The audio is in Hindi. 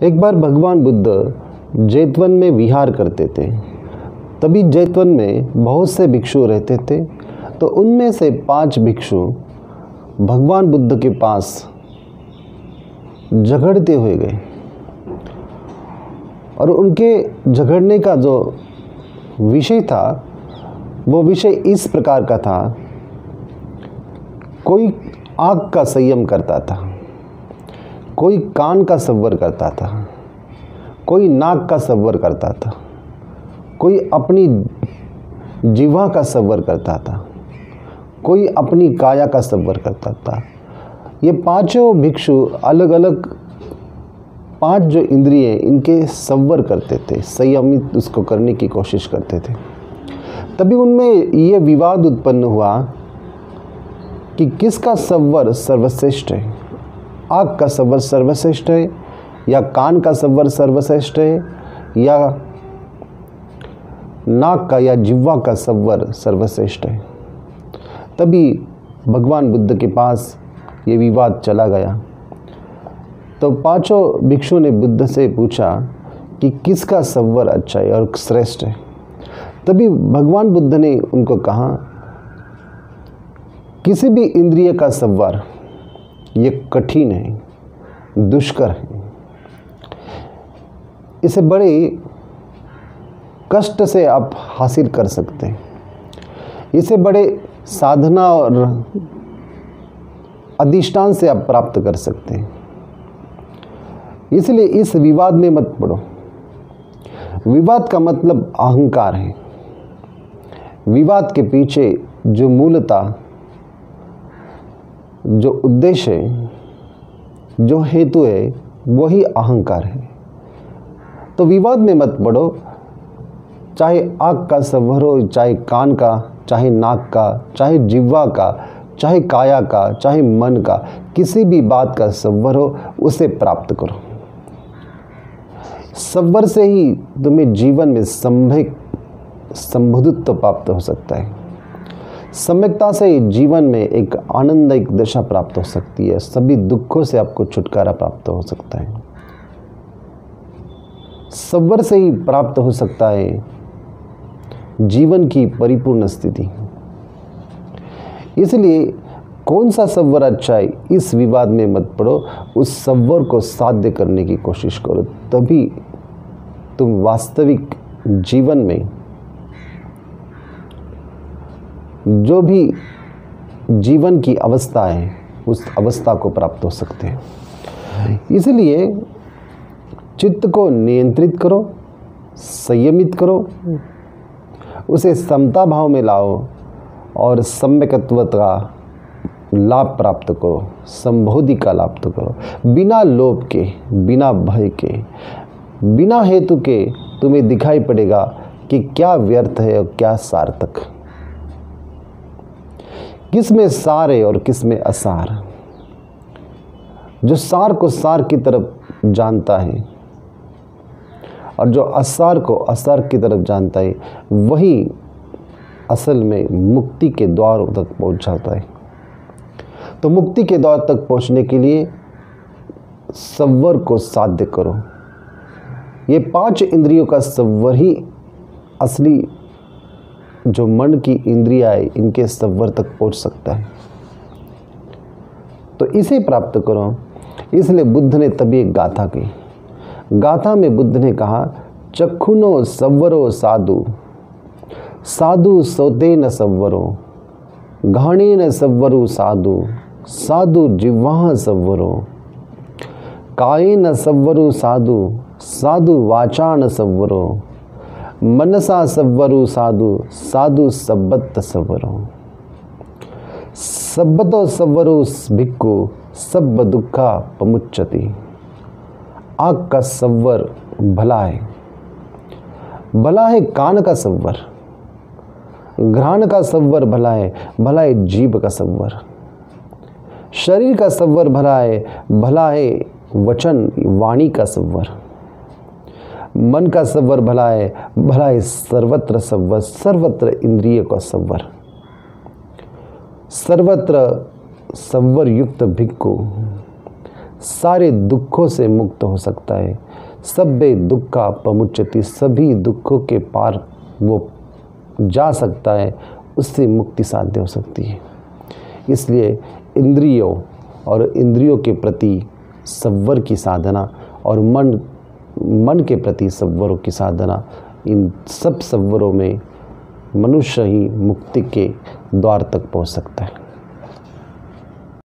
एक बार भगवान बुद्ध जैतवन में विहार करते थे। तभी जैतवन में बहुत से भिक्षु रहते थे। तो उनमें से 5 भिक्षु भगवान बुद्ध के पास झगड़ते हुए गए और उनके झगड़ने का जो विषय था वो विषय इस प्रकार का था। कोई आँख का संयम करता था, कोई कान का संवर करता था, कोई नाक का संवर करता था, कोई अपनी जिह्वा का संवर करता था, कोई अपनी काया का संवर करता था। ये 5 भिक्षु अलग अलग 5 जो इंद्रिय इनके संवर करते थे, संयमित उसको करने की कोशिश करते थे। तभी उनमें ये विवाद उत्पन्न हुआ कि किसका संवर सर्वश्रेष्ठ है। आँख का संवर सर्वश्रेष्ठ है या कान का संवर सर्वश्रेष्ठ है या नाक का या जिह्वा का संवर सर्वश्रेष्ठ है। तभी भगवान बुद्ध के पास ये विवाद चला गया। तो 5 भिक्षु ने बुद्ध से पूछा कि किसका संवर अच्छा है और श्रेष्ठ है। तभी भगवान बुद्ध ने उनको कहा, किसी भी इंद्रिय का संवर ये कठिन है, दुष्कर है। इसे बड़े कष्ट से आप हासिल कर सकते हैं, इसे बड़े साधना और अधिष्ठान से आप प्राप्त कर सकते हैं। इसलिए इस विवाद में मत पड़ो। विवाद का मतलब अहंकार है। विवाद के पीछे जो मूलता, जो उद्देश्य है, जो हेतु है, वही अहंकार है। तो विवाद में मत पड़ो। चाहे आँख का संवर हो, चाहे कान का, चाहे नाक का, चाहे जिह्वा का, चाहे काया का, चाहे मन का, किसी भी बात का संवर हो, उसे प्राप्त करो। संवर से ही तुम्हें जीवन में संबुद्धत्व प्राप्त हो सकता है। सम्यकता से जीवन में एक आनंदिक दशा प्राप्त हो सकती है। सभी दुखों से आपको छुटकारा प्राप्त हो सकता है। संवर से ही प्राप्त हो सकता है जीवन की परिपूर्ण स्थिति। इसलिए कौन सा संवर अच्छा है, इस विवाद में मत पड़ो। उस संवर को साध्य करने की कोशिश करो, तभी तुम वास्तविक जीवन में जो भी जीवन की अवस्था है उस अवस्था को प्राप्त हो सकते हैं। इसलिए चित्त को नियंत्रित करो, संयमित करो, उसे समता भाव में लाओ और सम्यकत्व का लाभ प्राप्त करो, संबोधि का लाभ तो करो। बिना लोभ के, बिना भय के, बिना हेतु के तुम्हें दिखाई पड़ेगा कि क्या व्यर्थ है और क्या सार्थक, किस में सार है और किस में असार। जो सार को सार की तरफ जानता है और जो असार को असार की तरफ जानता है, वही असल में मुक्ति के द्वार तक पहुंच जाता है। तो मुक्ति के द्वार तक पहुंचने के लिए संवर को साध्य करो। ये 5 इंद्रियों का संवर ही असली जो मन की इंद्रिया है, इनके संवर तक पहुंच सकता है। तो इसे प्राप्त करो। इसलिए बुद्ध ने तभी एक गाथा की। गाथा में बुद्ध ने कहा, चक्षुनो संवरो साधु, साधु सोते न संवरो, घाणे न संवरो साधु, साधु जिह्वा संवरो, काये न संवरो साधु, साधु वाचा न संवरो, मनसा संवरो साधु, साधु सब्बत संवरो। सब्बतो संवरो भिक्खु, सब दुखा पमुच्यति। आँख का संवर भला है, भला है कान का संवर, घ्राण का संवर भला है जीभ का संवर, शरीर का संवर भला है वचन वाणी का संवर, मन का संवर भला है सर्वत्र संवर, सर्वत्र इंद्रिय का संवर, सर्वत्र संवर युक्त भिक्खु, सारे दुखों से मुक्त हो सकता है। सब्बे दुक्खा पमुच्यति, सभी दुखों के पार वो जा सकता है, उससे मुक्ति साध्य हो सकती है। इसलिए इंद्रियों और इंद्रियों के प्रति संवर की साधना और मन के प्रति संवरों की साधना, इन सब संवरों में मनुष्य ही मुक्ति के द्वार तक पहुंच सकता है।